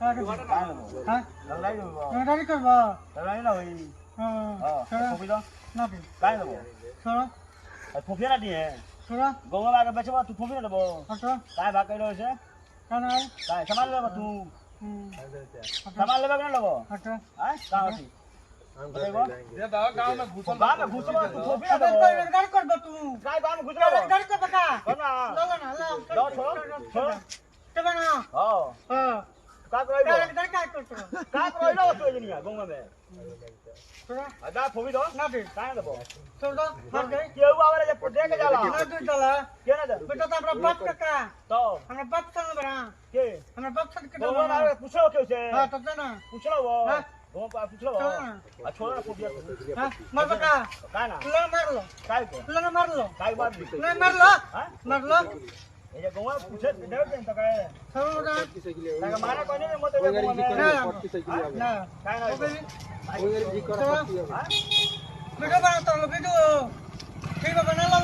হ্যাঁ গাড়ি করবো না ওই ফুফি তো না কাই দেবো সরা ফুফি না দিয়ে সরা গঙ্গা বাগে বেচবো তুই ফুফি না দেবো আচ্ছা কাই ভাগ কই রয়েছে কেন কাই সামান লেবো তুই সামান লেবো কেন লেবো আচ্ছা হ্যাঁ কাম আছে ये दाव गांव में घुसल गांव में घुसबो तू फोफी ना देबो गाड़ी करबो तू काय गांव में घुसबो गाड़ी करबो का कोना लो ना दो छोड़ तब ना हां हां का करइबो गाड़ी काय करतो का करइलो तो जनिया गंगा में सरा आजा फोफी दो ना दे काय देबो छोड़ दो मार गई केहू आवेला जे दे के जाला ना दे चला के ना दे बेटा तो हमरा बाप का तो हमरा बाप संग बरा के हमरा बाप संग के गंगा मारे पूछो क्यों से हां तब ना पूछलो वो हां वो पूछलो वो आ छोड़ ना फोफी हां मार बका काय ना लो मार लो काय को लो ना मार लो काय बात नहीं मार लो हां मार लो ये जे गंगा पूछे दे दे तो काय छोड़ दो ताका मारे कोनी ने मत गंगा में ना काय ना ओके हां